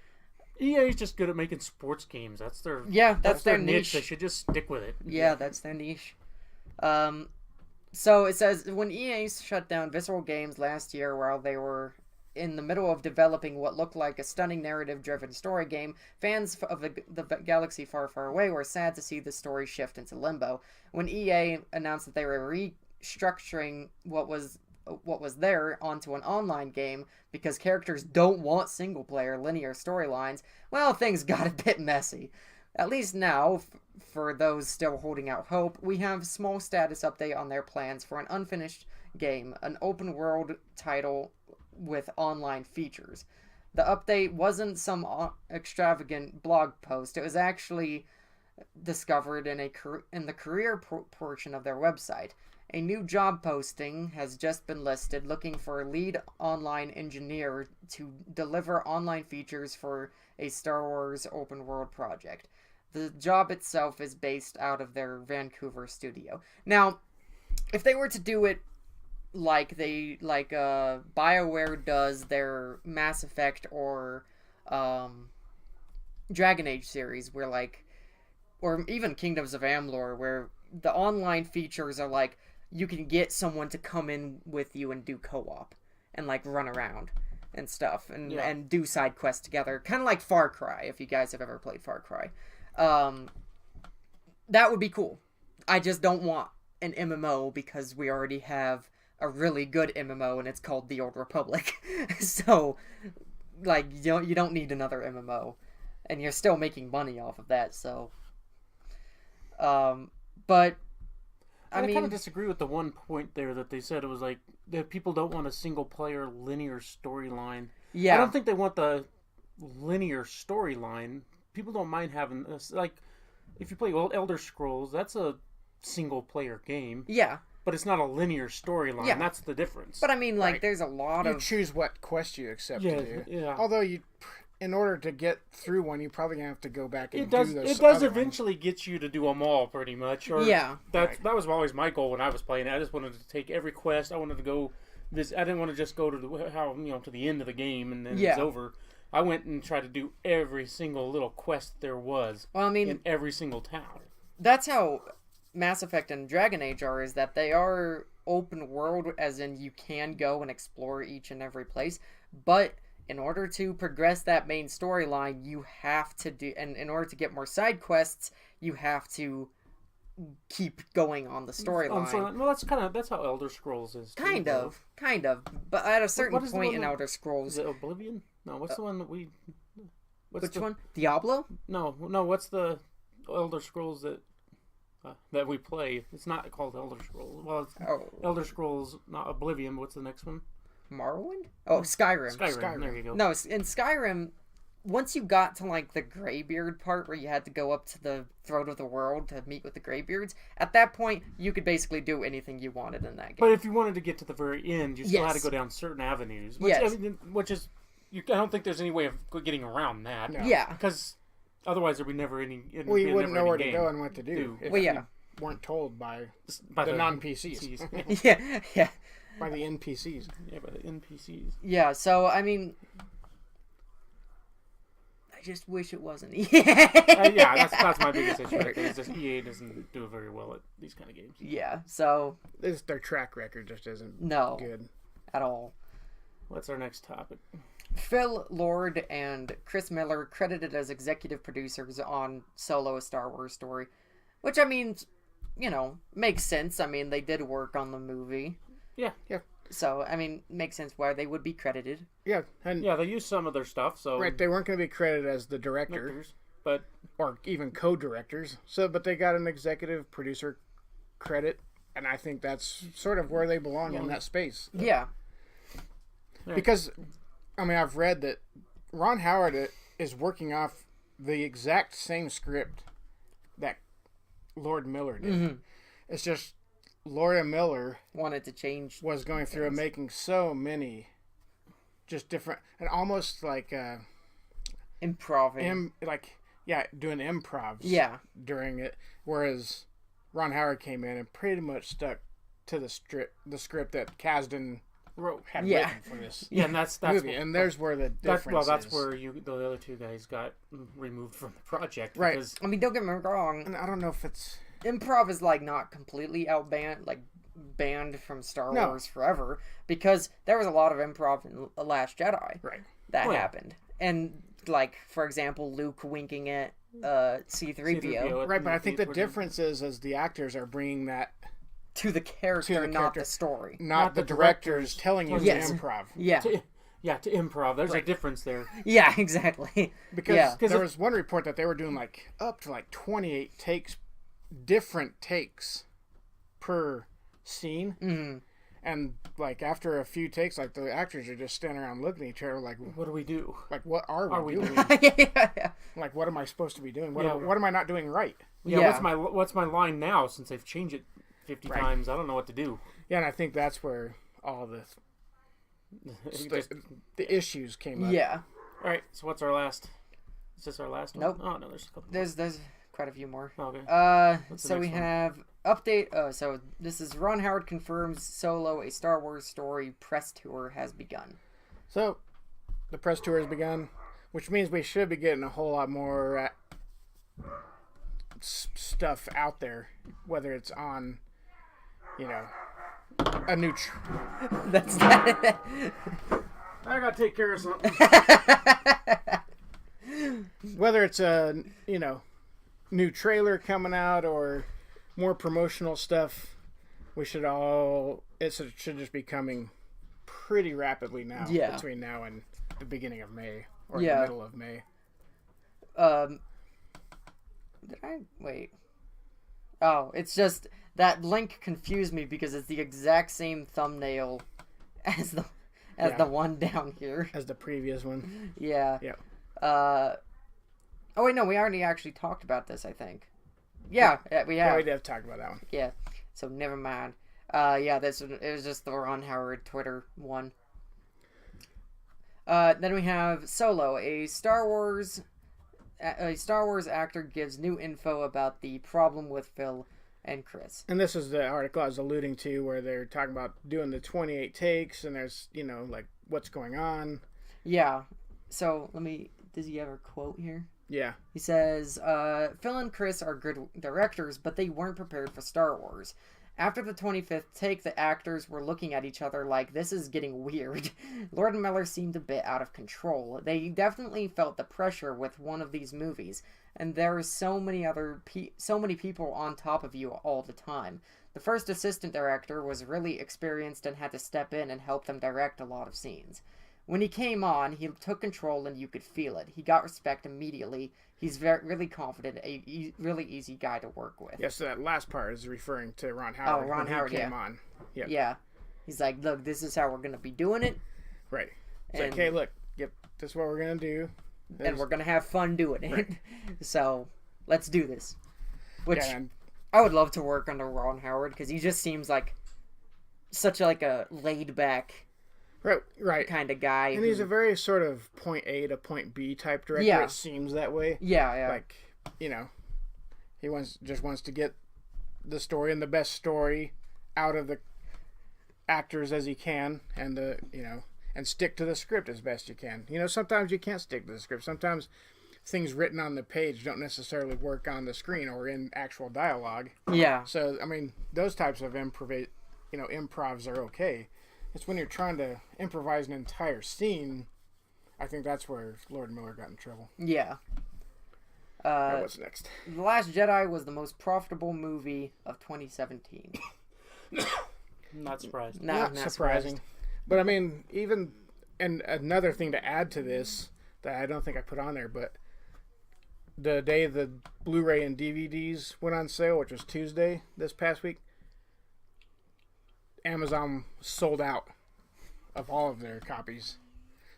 EA is just good at making sports games. That's their That's their niche. They should just stick with it. Yeah, that's their niche. So it says when EA shut down Visceral Games last year while they were in the middle of developing what looked like a stunning narrative-driven story game, fans of the galaxy far, far away were sad to see the story shift into limbo. When EA announced that they were restructuring what was there onto an online game because characters don't want single-player linear storylines, well, things got a bit messy. At least now, for those still holding out hope, we have a small status update on their plans for an unfinished game, an open-world title with online features. The update wasn't some extravagant blog post. It was actually discovered in the career portion of their website. A new job posting has just been listed looking for a lead online engineer to deliver online features for a Star Wars open world project. The job itself is based out of their Vancouver studio. Now, if they were to do it like BioWare does their Mass Effect or Dragon Age series, or even Kingdoms of Amalur, where the online features are like, you can get someone to come in with you and do co-op and like run around and stuff and do side quests together, kind of like Far Cry, if you guys have ever played Far Cry. That would be cool. I just don't want an MMO because we already have a really good MMO and it's called The Old Republic. So like you don't need another MMO, and you're still making money off of that. So but I kind of disagree with the one point there that they said it was like that people don't want a single player linear storyline. Yeah, I don't think they want the linear storyline. People don't mind having this. Like if you play Elder Scrolls, that's a single player game. Yeah, but it's not a linear storyline. Yeah. That's the difference. But I mean, like, Right. there's a lot You of choose what quest you accept to do. Yeah. Although in order to get through one, you probably have to go back and It does. do those. It does other eventually get you to do them all, pretty much. Or Yeah. That was always my goal when I was playing. I just wanted to take every quest. I wanted to go. I didn't want to just go to to the end of the game and then it's over. I went and tried to do every single little quest there was. Well, I mean, in every single town. That's how Mass Effect and Dragon Age are. Is that they are open world, as in you can go and explore each and every place, but in order to progress that main storyline, you have to do, and in order to get more side quests, you have to keep going on the storyline. Well, that's how Elder Scrolls is. Too, Kind of. But at a certain what is the point one in that- Elder Is Scrolls, it Oblivion? No, what's the one that we? which one? Diablo? No. What's the Elder Scrolls that we play? It's not called Elder Scrolls. Well, it's Elder Scrolls, not Oblivion. But what's the next one? Morrowind? Oh, Skyrim. Skyrim. There you go. No, in Skyrim, once you got to like the Greybeard part where you had to go up to the throat of the world to meet with the Greybeards, at that point you could basically do anything you wanted in that game. But if you wanted to get to the very end, you still had to Yes. go down certain avenues. Which, Yes. Which is, I don't think there's any way of getting around that. No. Yeah. Because otherwise there'd be never any. Well, you wouldn't know where to game. go and what to do if Well, yeah. you weren't told by By the non-PCs. yeah. by the NPCs. Yeah, by the NPCs. Yeah, so, I mean, I just wish it wasn't EA. Yeah, that's my biggest issue. Right there, is just EA doesn't do very well at these kind of games. Yeah, so, Their track record just isn't no, good. at all. What's our next topic? Phil Lord and Chris Miller credited as executive producers on Solo: A Star Wars Story, which, I mean, you know, makes sense. I mean, they did work on the movie. Yeah. So, I mean, makes sense why they would be credited. Yeah, and Yeah, they used some of their stuff, so right, they weren't going to be credited as the director but or even co-directors. So, but they got an executive producer credit, and I think that's sort of where they belong in that space. Yeah. Because, I mean, I've read that Ron Howard is working off the exact same script that Lord Miller did. Mm-hmm. It's just Laura Miller Wanted to change. was going through and making so many just different and almost like Improving. doing improvs Yeah. during it, whereas Ron Howard came in and pretty much stuck to the script that Kasdan had Yeah. written for this yeah, and that's movie, and there's where the difference that's is. where the other two guys got removed from the project, Right. Because I mean, don't get me wrong. And I don't know if it's Improv is like not completely banned from Star No. Wars forever, because there was a lot of improv in The Last Jedi right. that Oh, yeah. happened. And like, for example, Luke winking at C-3PO Right, but I think the difference is the actors are bringing that, to the character, not character. the story. not the directors telling you Yes. to improv. Yeah. to improv. There's a difference there. Yeah, exactly. Because Yeah. there was one report that they were doing like up to like 28 takes, different takes per scene. Mhm. And like after a few takes, like the actors are just standing around looking at each other like, What do we do? what are we doing? yeah. Like, what am I supposed to be doing? What, Yeah. what am I not doing right? Yeah, Yeah. what's my line now? Since they've changed it 50 Right. times, I don't know what to do. Yeah, and I think that's where all the the issues came up. Yeah. All right. So what's our last? Is this our last one? Nope. Oh no, there's a couple. There's quite a few more. Okay. So the we next one? have update. Oh, so this is Ron Howard confirms Solo, a Star Wars story press tour has begun. So, the press tour has begun, which means we should be getting a whole lot more stuff out there, whether it's on, a new. That's that. I gotta take care of something. Whether it's a new trailer coming out or more promotional stuff, it should just be coming pretty rapidly now. Yeah. Between now and the beginning of May or Yeah. the middle of May. Did I wait? Oh, it's just that link confused me because it's the exact same thumbnail as the one down here. As the previous one. Yeah. Yeah. Oh wait, no, we already actually talked about this, I think. Yeah, we Yeah, have. we did have talked about that one. Yeah. So never mind. Yeah, it was just the Ron Howard Twitter one. Then we have Solo, a Star Wars actor gives new info about the problem with Phil and Chris. And this is the article I was alluding to where they're talking about doing the 28 takes and there's, like what's going on. Yeah. So does he have a quote here? Yeah. He says, Phil and Chris are good directors, but they weren't prepared for Star Wars. After the 25th take, the actors were looking at each other like, this is getting weird. Lord Miller seemed a bit out of control. They definitely felt the pressure with one of these movies, and there are so many people on top of you all the time. The first assistant director was really experienced and had to step in and help them direct a lot of scenes. When he came on, he took control and you could feel it. He got respect immediately. He's really confident, a really easy guy to work with. Yeah, so that last part is referring to Ron Howard. Oh, Ron when Howard, he came yeah. on. Yeah. Yeah. He's like, look, this is how we're going to be doing it. Right. It's And- like, hey, look, yep, this is what we're going to do. And we're going to have fun doing it. Right. So, let's do this. Which, Yeah, and I would love to work under Ron Howard, because he just seems like such like a laid-back right. kind of guy. And he's a very sort of point A to point B type director. Yeah. It seems that way. Yeah. Like, he just wants to get the story and the best story out of the actors as he can, and and stick to the script as best you can. Sometimes you can't stick to the script. Sometimes things written on the page don't necessarily work on the screen or in actual dialogue. Yeah. So, I mean, those types of improvs are okay. It's when you're trying to improvise an entire scene, I think that's where Lord Miller got in trouble. Yeah. What's next? The Last Jedi was the most profitable movie of 2017. Not surprised. No, Not surprising. surprised. But I mean, and another thing to add to this that I don't think I put on there, but the day the Blu-ray and DVDs went on sale, which was Tuesday this past week, Amazon sold out of all of their copies.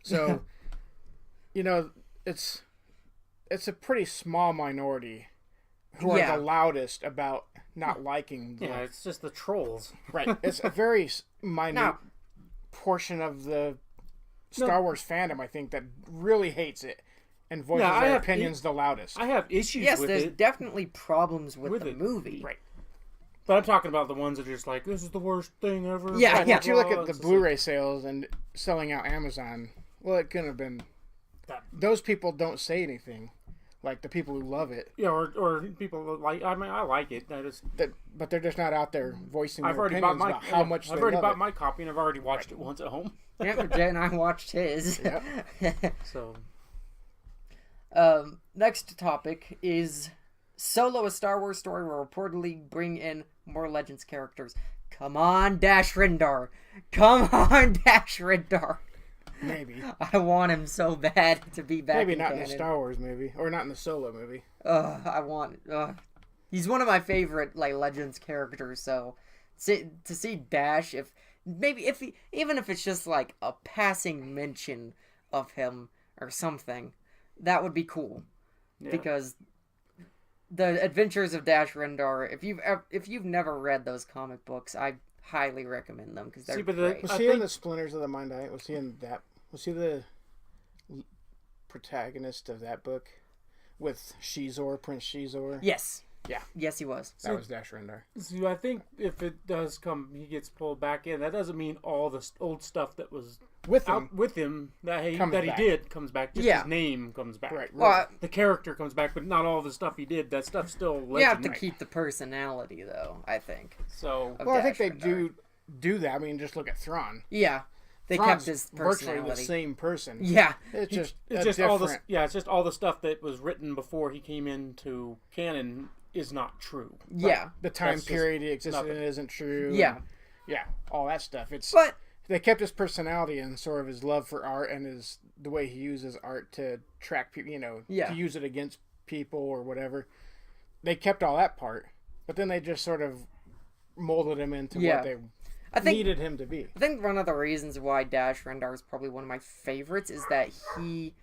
So, it's a pretty small minority who are the loudest about not liking the... Yeah, it's just the trolls. Right. It's a very minute portion of the Star Wars fandom, I think, that really hates it and voices their opinions the loudest. I have issues Yes, with there's it. definitely problems with the movie. Right. But I'm talking about the ones that are just like, this is the worst thing ever. Yeah, blah, yeah. blah, But you look blah. at the It's just Blu-ray sales and selling out Amazon, well, it couldn't have been... Those people don't say anything, like the people who love it. Yeah, or people like, I mean, I like it. But they're just not out there voicing I've their already opinions bought my about how much I've they already love bought it. my copy and I've already watched it once at home. Yeah, Jay and I watched his. Yep. So Next topic is Solo: A Star Wars Story will reportedly bring in more Legends characters. Come on, Dash Rendar. Come on, Dash Rendar. Maybe. I want him so bad to be back Maybe in not canon. in the Star Wars movie. Or not in the Solo movie. I want... He's one of my favorite, Legends characters, so... To see Dash, even if it's just, a passing mention of him or something, that would be cool. yeah. Because the Adventures of Dash Rendar, if you've never read those comic books, I highly recommend them, because they're great. Was he in the Splinters of the Mind Eye? Was he in that? Was he the protagonist of that book with Shizor, Prince Shizor? Yes. Yeah. Yes, he was. That was Dash Rendar. So I think if it does come, he gets pulled back in. That doesn't mean all the old stuff that was With him. out with him that he Comes back. did comes back. Just Yeah. his name comes back. Right. Well, The character comes back, but not all the stuff he did. That stuff's still legend. you have to keep the personality, though, I think. So of Well, I think Dash they Rendar. do that. I mean, just look at Thrawn. Yeah. They Thrawn's kept his virtually personality. the same person. Yeah. It's just it's a just all different... the it's just all the stuff that was written before he came into canon is not true. Yeah. The time That's just period he existed nothing. in isn't true. Yeah. and- yeah, all that stuff. It's But they kept his personality and sort of his love for art and the way he uses art to track people, Yeah. to use it against people or whatever. They kept all that part, but then they just sort of molded him into Yeah. what they I think needed him to be. I think one of the reasons why Dash Rendar is probably one of my favorites is that he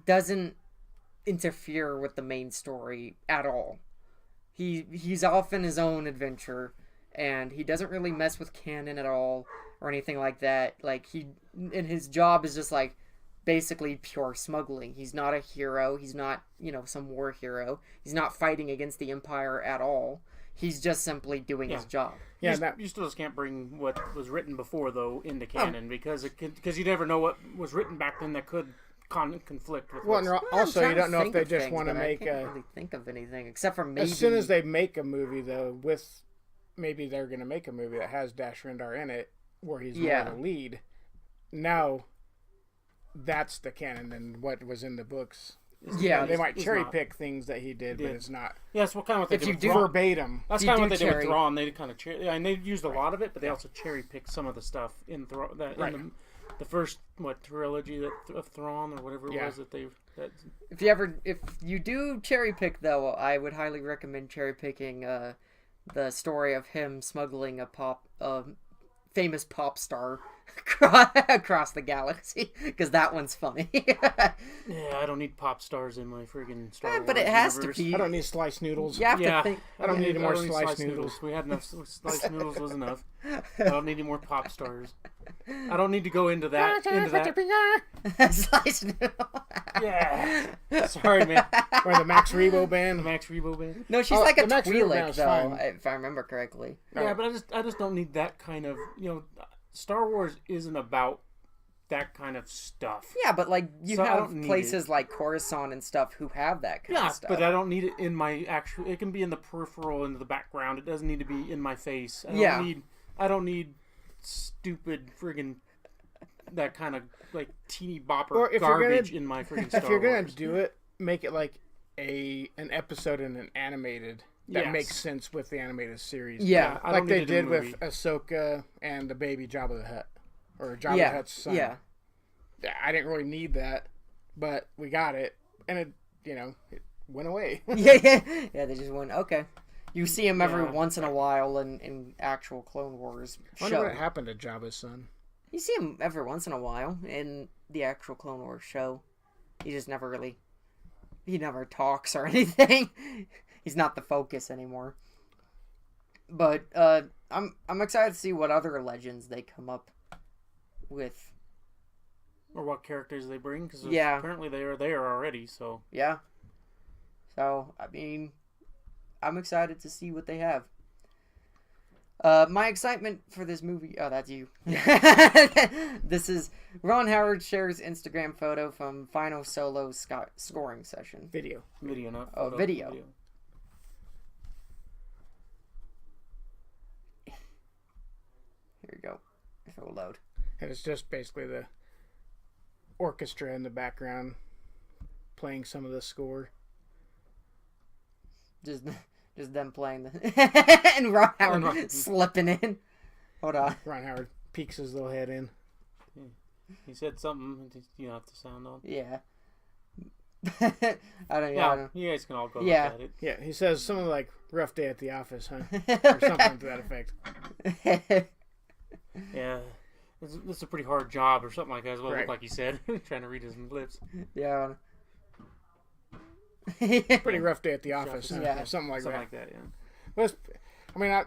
doesn't interfere with the main story at all. He's off in his own adventure, and he doesn't really mess with canon at all or anything like that. And his job is just basically pure smuggling. He's not a hero. He's not, some war hero. He's not fighting against the Empire at all. He's just simply doing his job. Yeah, You still just can't bring what was written before though into canon because you never know what was written back then that could conflict with. well, what's... and also I'm you trying don't know to if they think of just things, want to but make I can't really think of anything except for maybe. As soon as they make a movie, though, maybe they're going to make a movie that has Dash Rendar in it, where he's more the lead. Now, that's the canon and what was in the books. Yeah, They might it's cherry not. pick things that he did, but it's not Yeah, that's what kind of what they If did you with do- Thrawn. verbatim. That's you kind of do what they did with cherry- Thrawn. They kind of and they used a lot of it, but they also cherry picked some of the stuff in Thrawn. Right. In the first trilogy of Thrawn or whatever it was that they. If you do cherry pick, though, I would highly recommend cherry picking the story of him smuggling a famous pop star across the galaxy, because that one's funny. Yeah, I don't need pop stars in my friggin' Star Wars But it has to universe. be. I don't need sliced noodles. You have Yeah. to think. I don't need any more I don't need sliced noodles. We had enough sliced noodles was enough. I don't need any more pop stars. I don't need to go into that. Slice noodle. Yeah. Sorry, man. Or the Max Rebo band. Max Rebo band. No, she's Oh, like a the Max Rebo Twi'lek, band's though, fine. if I remember correctly. Yeah, but I just don't need that kind of Star Wars isn't about that kind of stuff. Yeah, but you So I have don't need places like Coruscant and stuff who have that kind Yeah, of stuff. but I don't need it in my actual. It can be in the peripheral, into the background. It doesn't need to be in my face. I don't need stupid friggin' that kind of teeny bopper Or if you're garbage gonna- in my friggin' Star If you're gonna Wars. do it, make it like an episode in an animated that Yes. makes sense with the animated series. Yeah. I Like don't they need a did movie. with Ahsoka and the baby Jabba the Hutt, or Jabba the Yeah. Hutt's son. Yeah. I didn't really need that, but we got it, and it it went away. Yeah. They just went, okay. You see him every Yeah. once in a while in actual Clone Wars I wonder show. what happened to Jabba's son. You see him every once in a while in the actual Clone Wars show. He just never really... He never talks or anything. He's not the focus anymore. But I'm excited to see what other legends they come up with. Or what characters they bring, because Yeah. apparently they are there already. So Yeah. So, I mean, I'm excited to see what they have. My excitement for this movie... Oh, that's you. This is... Ron Howard shares Instagram photo from final solo scoring session. Video. video, not Oh, photo, video. Here we go. If it will load. And it's just basically the orchestra in the background playing some of the score. Just them playing the... and Ron Howard Ron- slipping in. Hold on. Ron Howard peeks his little head in. He said something. You have to sound on. Yeah. I don't Yeah, know. you guys can all go Yeah. look at it. Yeah, he says something like "rough day at the office," huh, or something to that effect. Yeah, it's a pretty hard job or something like that. Is what it Right. looked like he said. Trying to read his lips. Yeah. Pretty rough day at the office, huh? Yeah. Or something like Something that. like that. Yeah. But I mean,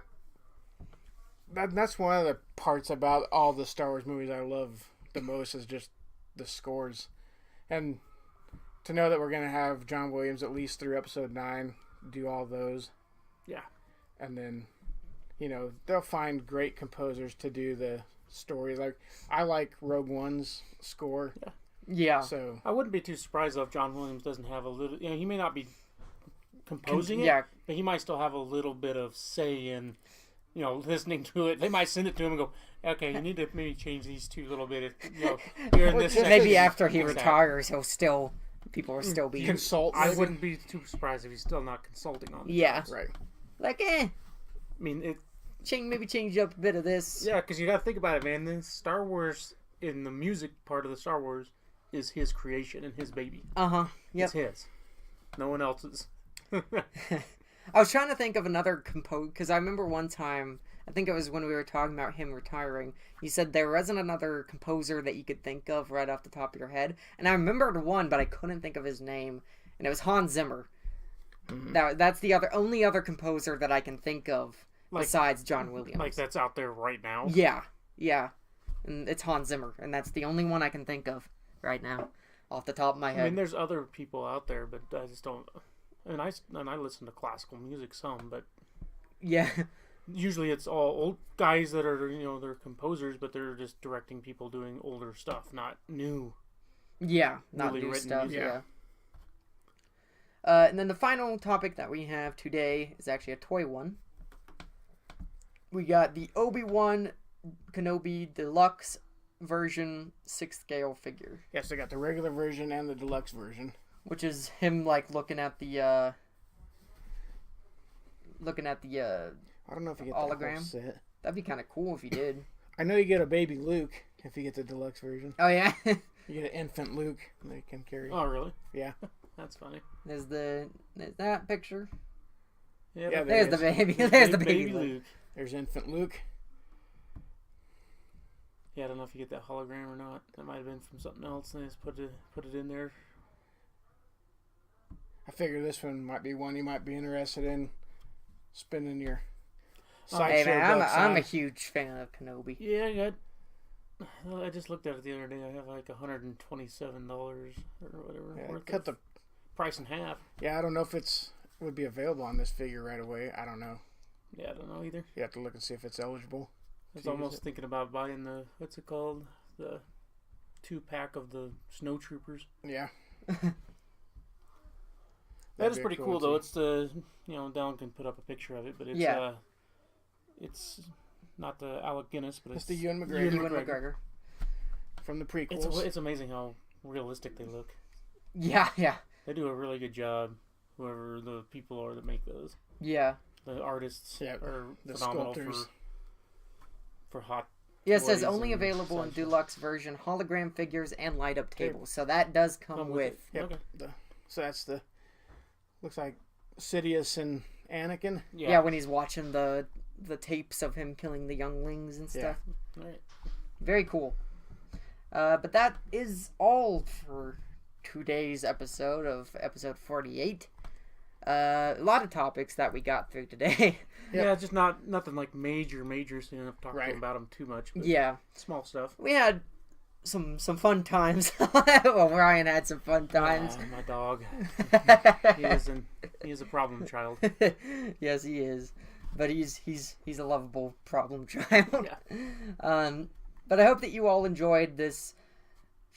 that's one of the parts about all the Star Wars movies I love the most is just the scores, and to know that we're gonna have John Williams at least through Episode 9 do all those. Yeah. And then, they'll find great composers to do the stories. Like I like Rogue One's score, Yeah. so I wouldn't be too surprised though if John Williams doesn't have a little. He may not be composing it, Yeah. but he might still have a little bit of say in, listening to it. They might send it to him and go, "Okay, you need to maybe change these two little bit. Here in this Maybe section." after he Like that. retires, people will still be consult. I maybe? wouldn't be too surprised if he's still not consulting on it. Yeah. Right. like I mean, maybe change up a bit of this. yeah, because you got to think about it, man. This Star Wars, in the music part of the Star Wars, is his creation and his baby. Uh-huh. Yep. It's his. No one else's. I was trying to think of another because I remember one time, I think it was when we were talking about him retiring, you said there wasn't another composer that you could think of right off the top of your head. And I remembered one, but I couldn't think of his name. And it was Hans Zimmer. Mm-hmm. That's the only other composer that I can think of Like- besides John Williams. Like that's out there right now. Yeah. And it's Hans Zimmer. And that's the only one I can think of right now off the top of my I head. mean, there's other people out there, but I just don't. And I listen to classical music some, but Yeah. usually it's all old guys that are they're composers, but they're just directing people doing older stuff, not new. Yeah, not Really new written stuff. music. Yeah. And then the final topic that we have today is actually a toy one. We got the Obi-Wan Kenobi Deluxe version 6th scale figure, Yes, they got the regular version and the deluxe version. which is him looking at the I don't know if you get the Hologram? whole set. that'd be kind of cool if he did. I know you get a baby Luke if you get the deluxe version. Oh yeah. You get an infant Luke they can carry. Oh, really? Yeah. That's funny. There's that picture. Yeah, There's the is. baby. There's the baby. Luke. There's infant Luke. Yeah, I don't know if you get that hologram or not. That might have been from something else. They just put it in there. I figure this one might be one you might be interested in spending your Hey sideshow man, bucks I'm on. a huge fan of Kenobi. Yeah, I just looked at it the other day. I have like $127 or whatever. Yeah, worth cut of the. price in half. Yeah, I don't know if would be available on this figure right away. I don't know. Yeah, I don't know either. You have to look and see if it's eligible. I was to use almost it. thinking about buying the what's it called, the 2-pack of the Snow Troopers. Yeah. That That'd is be a pretty cool cool one, though. too. It's the Dallin can put up a picture of it, but it's Yeah. it's not the Alec Guinness, but It's it's the Ewan McGregor Ewan McGregor. from the prequels. It's amazing how realistic they look. Yeah. They do a really good job. whoever the people are that make those. Yeah. The artists are the phenomenal sculptors. for hot. Yeah, it says toys only and available in such. deluxe version, hologram figures, and light-up tables. So that does come with. it. Yep. Okay. So that's the looks like Sidious and Anakin. Yeah, when he's watching the tapes of him killing the younglings and stuff. Right. Very cool. But that is all for today's episode of episode 48. A lot of topics that we got through today. Yeah, just nothing like major, so you don't have to talk Right. about them too much. But Yeah. small stuff. We had some fun times. Well, Ryan had some fun times. My dog. He is a problem child. Yes, he is. But he's a lovable problem child. Yeah. But I hope that you all enjoyed this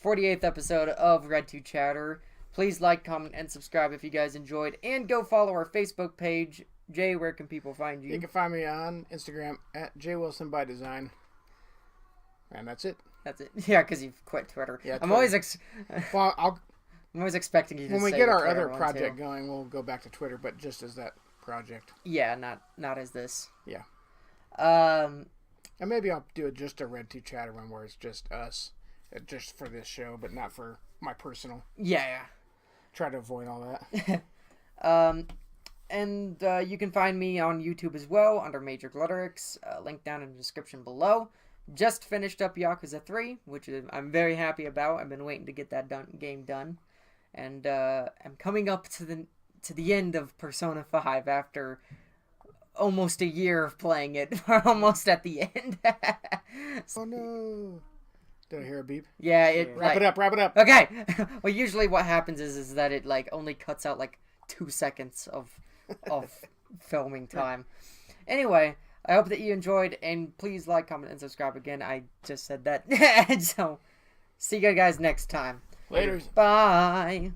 48th episode of Red 2 Chatter. Please like, comment, and subscribe if you guys enjoyed. And go follow our Facebook page. Jay, where can people find you? You can find me on Instagram at jwilsonbydesign. And that's it. That's it. Yeah, because you've quit Twitter. Yeah, I'm Twitter. always Well, I'm always expecting you to when we say get the our Twitter other one, project too. going, we'll go back to Twitter, but just as that project. Yeah, not as this. Yeah. Um, And maybe I'll do just a Red 2 Chatter one where it's just us, just for this show, but not for my personal. yeah. Try to avoid all that. And you can find me on YouTube as well under Major Glutterix. Link down in the description below. Just finished up Yakuza 3, which I'm very happy about. I've been waiting to get that game done, and I'm coming up to the end of Persona 5 after almost a year of playing it. We're almost at the end. Oh no! Did I hear a beep? Yeah, Wrap it up. Okay. Well, usually what happens is that it like only cuts out like 2 seconds of filming time. Anyway, I hope that you enjoyed, and please like, comment, and subscribe again. I just said that. So, see you guys next time. Later. Bye.